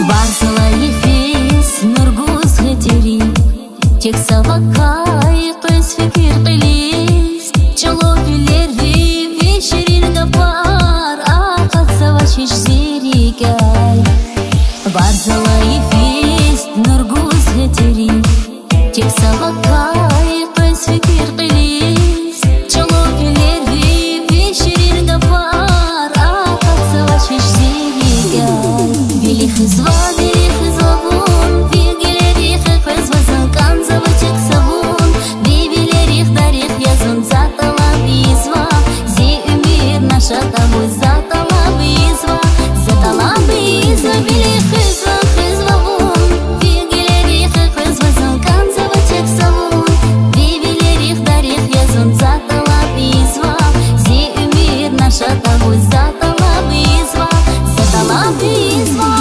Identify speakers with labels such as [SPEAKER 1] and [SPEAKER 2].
[SPEAKER 1] Барсала ефес нургуз хетери тек савакай кыз фикир кылис чоло билерви вечерин гапар акат савачиш зерикай. Барсала ефес нургуз хетери тек савакай кыз фикир кылис чоло билерви вечерин гапар акат савачиш зерикай. Били хизва вон, вигелерих хыз вазалкан заватик савун, бибелерих дарих язун затала бизва, зи умир наша тобой затала бизва, били хизва вон, вигелерих хыз вазалкан заватик савун, бибелерих дарих язун затала бизва, зи умир наша тобой затала бизва, затала бизва,